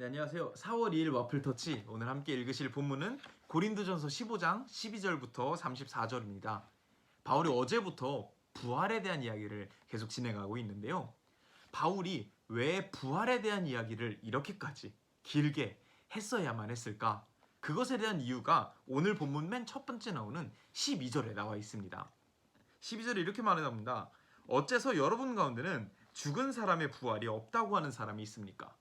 네, 안녕하세요. 4월 2일 와플터치. 오늘 함께 읽으실 본문은 고린도전서 15장 12절부터 34절입니다. 바울이 어제부터 부활에 대한 이야기를 계속 진행하고 있는데요. 바울이 왜 부활에 대한 이야기를 이렇게까지 길게 했어야만 했을까? 그것에 대한 이유가 오늘 본문 맨 첫 번째 나오는 12절에 나와 있습니다. 12절에 이렇게 말합니다. 어째서 여러분 가운데는 죽은 사람의 부활이 없다고 하는 사람이 있습니까?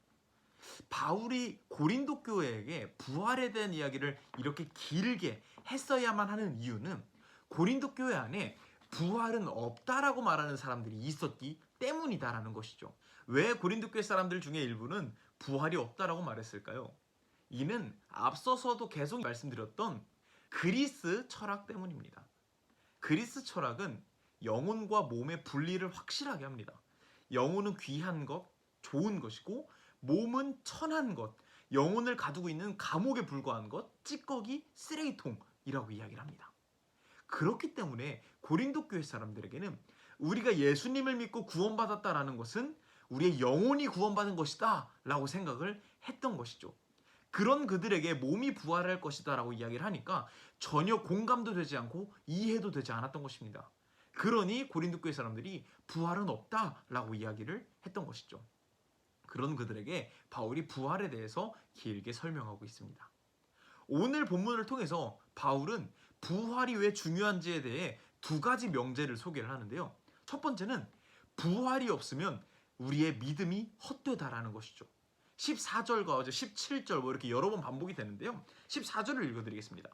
바울이 고린도 교회에게 부활에 대한 이야기를 이렇게 길게 했어야만 하는 이유는 고린도 교회 안에 부활은 없다라고 말하는 사람들이 있었기 때문이다라는 것이죠. 왜 고린도 교회 사람들 중에 일부는 부활이 없다라고 말했을까요? 이는 앞서서도 계속 말씀드렸던 그리스 철학 때문입니다. 그리스 철학은 영혼과 몸의 분리를 확실하게 합니다. 영혼은 귀한 것, 좋은 것이고 몸은 천한 것, 영혼을 가두고 있는 감옥에 불과한 것, 찌꺼기, 쓰레기통이라고 이야기를 합니다. 그렇기 때문에 고린도 교회 사람들에게는 우리가 예수님을 믿고 구원받았다라는 것은 우리의 영혼이 구원받은 것이다 라고 생각을 했던 것이죠. 그런 그들에게 몸이 부활할 것이다 라고 이야기를 하니까 전혀 공감도 되지 않고 이해도 되지 않았던 것입니다. 그러니 고린도 교회 사람들이 부활은 없다 라고 이야기를 했던 것이죠. 그런 그들에게 바울이 부활에 대해서 길게 설명하고 있습니다. 오늘 본문을 통해서 바울은 부활이 왜 중요한지에 대해 두 가지 명제를 소개를 하는데요. 첫 번째는 부활이 없으면 우리의 믿음이 헛되다라는 것이죠. 14절과 어제 17절 뭐 이렇게 여러 번 반복이 되는데요. 14절을 읽어드리겠습니다.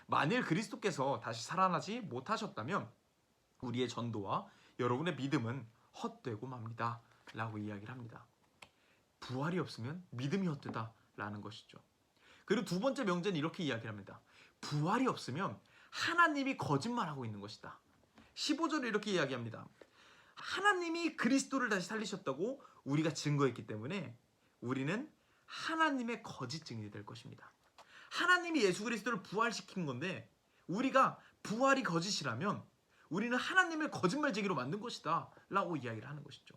만일 그리스도께서 다시 살아나지 못하셨다면 우리의 전도와 여러분의 믿음은 헛되고 맙니다 라고 이야기를 합니다. 부활이 없으면 믿음이 헛되다라는 것이죠. 그리고 두 번째 명제는 이렇게 이야기를 합니다. 부활이 없으면 하나님이 거짓말하고 있는 것이다. 15절에 이렇게 이야기합니다. 하나님이 그리스도를 다시 살리셨다고 우리가 증거했기 때문에 우리는 하나님의 거짓 증인이 될 것입니다. 하나님이 예수 그리스도를 부활시킨 건데 우리가 부활이 거짓이라면 우리는 하나님을 거짓말쟁이로 만든 것이다 라고 이야기를 하는 것이죠.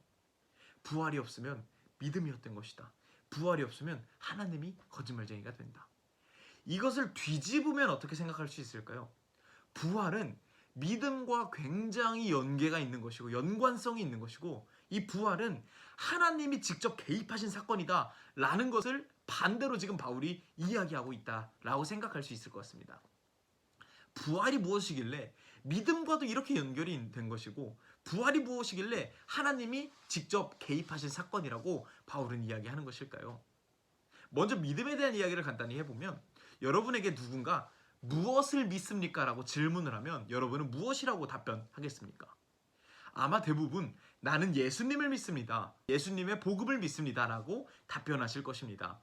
부활이 없으면 믿음이 헛된 것이다. 부활이 없으면 하나님이 거짓말쟁이가 된다. 이것을 뒤집으면 어떻게 생각할 수 있을까요? 부활은 믿음과 굉장히 연계가 있는 것이고 연관성이 있는 것이고 이 부활은 하나님이 직접 개입하신 사건이다 라는 것을 반대로 지금 바울이 이야기하고 있다라고 생각할 수 있을 것 같습니다. 부활이 무엇이길래 믿음과도 이렇게 연결이 된 것이고 부활이 무엇이길래 하나님이 직접 개입하신 사건이라고 바울은 이야기하는 것일까요? 먼저 믿음에 대한 이야기를 간단히 해보면 여러분에게 누군가 무엇을 믿습니까? 라고 질문을 하면 여러분은 무엇이라고 답변하겠습니까? 아마 대부분 나는 예수님을 믿습니다. 예수님의 복음을 믿습니다. 라고 답변하실 것입니다.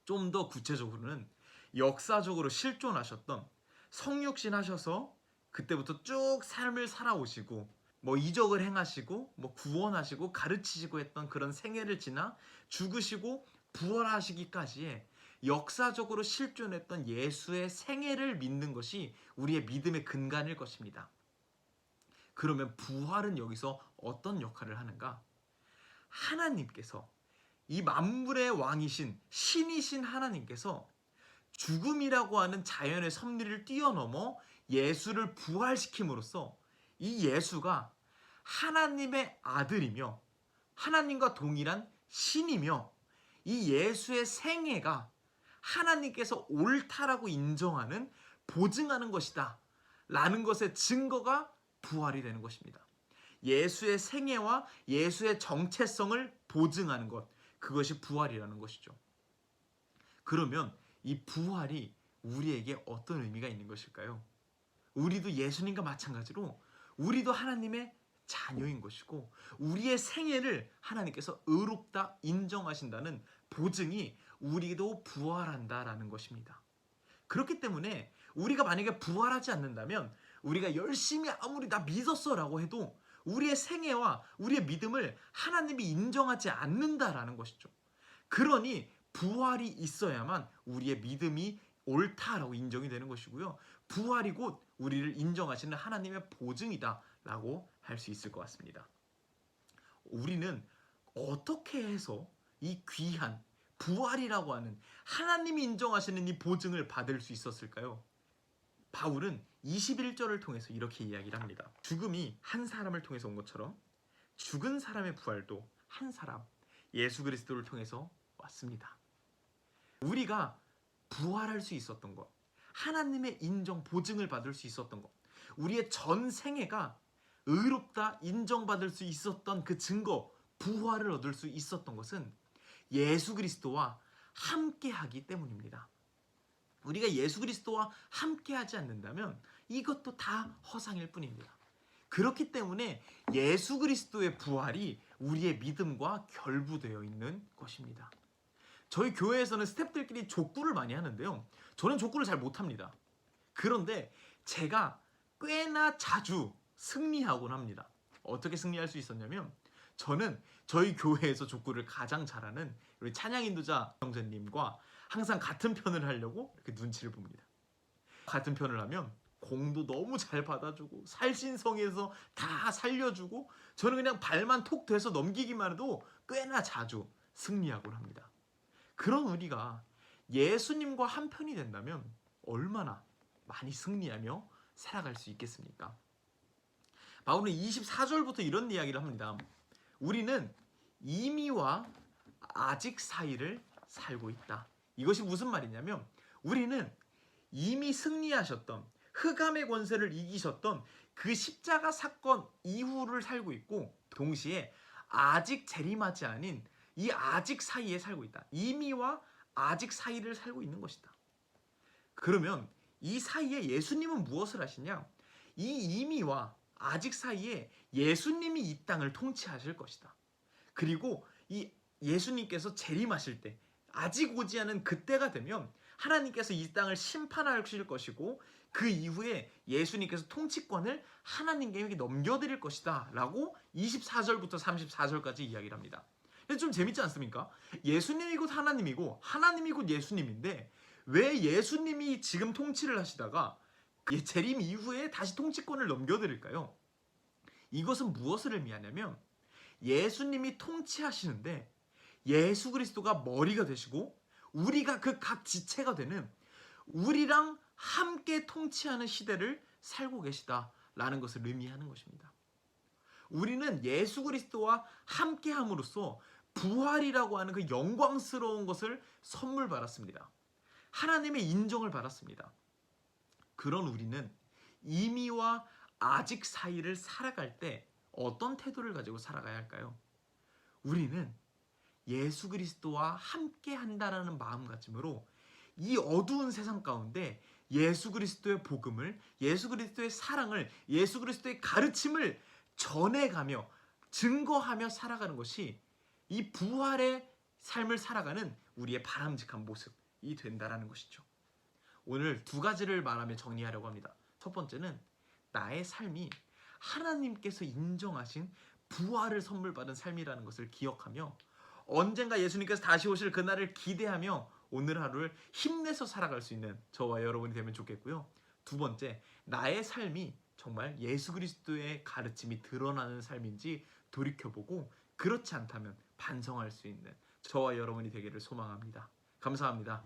좀 더 구체적으로는 역사적으로 실존하셨던 성육신 하셔서 그때부터 쭉 삶을 살아오시고 뭐 이적을 행하시고 뭐 구원하시고 가르치시고 했던 그런 생애를 지나 죽으시고 부활하시기까지의 역사적으로 실존했던 예수의 생애를 믿는 것이 우리의 믿음의 근간일 것입니다. 그러면 부활은 여기서 어떤 역할을 하는가? 하나님께서 이 만물의 왕이신 신이신 하나님께서 죽음이라고 하는 자연의 섭리를 뛰어넘어 예수를 부활시킴으로써 이 예수가 하나님의 아들이며 하나님과 동일한 신이며 이 예수의 생애가 하나님께서 옳다라고 인정하는 보증하는 것이다 라는 것의 증거가 부활이 되는 것입니다. 예수의 생애와 예수의 정체성을 보증하는 것, 그것이 부활이라는 것이죠. 그러면 이 부활이 우리에게 어떤 의미가 있는 것일까요? 우리도 예수님과 마찬가지로 우리도 하나님의 자녀인 것이고 우리의 생애를 하나님께서 의롭다 인정하신다는 보증이 우리도 부활한다라는 것입니다. 그렇기 때문에 우리가 만약에 부활하지 않는다면 우리가 열심히 아무리 나 믿었어라고 해도 우리의 생애와 우리의 믿음을 하나님이 인정하지 않는다라는 것이죠. 그러니 부활이 있어야만 우리의 믿음이 옳다라고 인정이 되는 것이고요. 부활이 곧 우리를 인정하시는 하나님의 보증이다라고 할 수 있을 것 같습니다. 우리는 어떻게 해서 이 귀한 부활이라고 하는 하나님이 인정하시는 이 보증을 받을 수 있었을까요? 바울은 21절을 통해서 이렇게 이야기를 합니다. 죽음이 한 사람을 통해서 온 것처럼 죽은 사람의 부활도 한 사람, 예수 그리스도를 통해서 왔습니다. 우리가 부활할 수 있었던 것, 하나님의 인정, 보증을 받을 수 있었던 것, 우리의 전 생애가 의롭다 인정받을 수 있었던 그 증거, 부활을 얻을 수 있었던 것은 예수 그리스도와 함께하기 때문입니다. 우리가 예수 그리스도와 함께하지 않는다면 이것도 다 허상일 뿐입니다. 그렇기 때문에 예수 그리스도의 부활이 우리의 믿음과 결부되어 있는 것입니다. 저희 교회에서는 스태프들끼리 족구를 많이 하는데요. 저는 족구를 잘 못합니다. 그런데 제가 꽤나 자주 승리하곤 합니다. 어떻게 승리할 수 있었냐면 저는 저희 교회에서 족구를 가장 잘하는 우리 찬양 인도자 형제님과 항상 같은 편을 하려고 이렇게 눈치를 봅니다. 같은 편을 하면 공도 너무 잘 받아주고 살신성에서 다 살려주고 저는 그냥 발만 톡 대서 넘기기만 해도 꽤나 자주 승리하곤 합니다. 그런 우리가 예수님과 한 편이 된다면 얼마나 많이 승리하며 살아갈 수 있겠습니까? 바울은 24절부터 이런 이야기를 합니다. 우리는 이미와 아직 사이를 살고 있다. 이것이 무슨 말이냐면 우리는 이미 승리하셨던 흑암의 권세를 이기셨던 그 십자가 사건 이후를 살고 있고 동시에 아직 재림하지 않은 이 아직 사이에 살고 있다. 이미와 아직 사이를 살고 있는 것이다. 그러면 이 사이에 예수님은 무엇을 하시냐? 이 이미와 아직 사이에 예수님이 이 땅을 통치하실 것이다. 그리고 이 예수님께서 재림하실 때 아직 오지 않은 그때가 되면 하나님께서 이 땅을 심판하실 것이고 그 이후에 예수님께서 통치권을 하나님께 넘겨드릴 것이다 라고 24절부터 34절까지 이야기를 합니다. 좀 재밌지 않습니까? 예수님이 곧 하나님이고 하나님이 곧 예수님인데 왜 예수님이 지금 통치를 하시다가 재림 이후에 다시 통치권을 넘겨드릴까요? 이것은 무엇을 의미하냐면 예수님이 통치하시는데 예수 그리스도가 머리가 되시고 우리가 그 각 지체가 되는 우리랑 함께 통치하는 시대를 살고 계시다라는 것을 의미하는 것입니다. 우리는 예수 그리스도와 함께함으로써 부활이라고 하는 그 영광스러운 것을 선물 받았습니다. 하나님의 인정을 받았습니다. 그런 우리는 이미와 아직 사이를 살아갈 때 어떤 태도를 가지고 살아가야 할까요? 우리는 예수 그리스도와 함께 한다라는 마음가짐으로 이 어두운 세상 가운데 예수 그리스도의 복음을, 예수 그리스도의 사랑을, 예수 그리스도의 가르침을 전해가며 증거하며 살아가는 것이 이 부활의 삶을 살아가는 우리의 바람직한 모습이 된다라는 것이죠. 오늘 두 가지를 말하며 정리하려고 합니다. 첫 번째는 나의 삶이 하나님께서 인정하신 부활을 선물 받은 삶이라는 것을 기억하며 언젠가 예수님께서 다시 오실 그날을 기대하며 오늘 하루를 힘내서 살아갈 수 있는 저와 여러분이 되면 좋겠고요. 두 번째, 나의 삶이 정말 예수 그리스도의 가르침이 드러나는 삶인지 돌이켜보고 그렇지 않다면 반성할 수 있는 저와 여러분이 되기를 소망합니다. 감사합니다.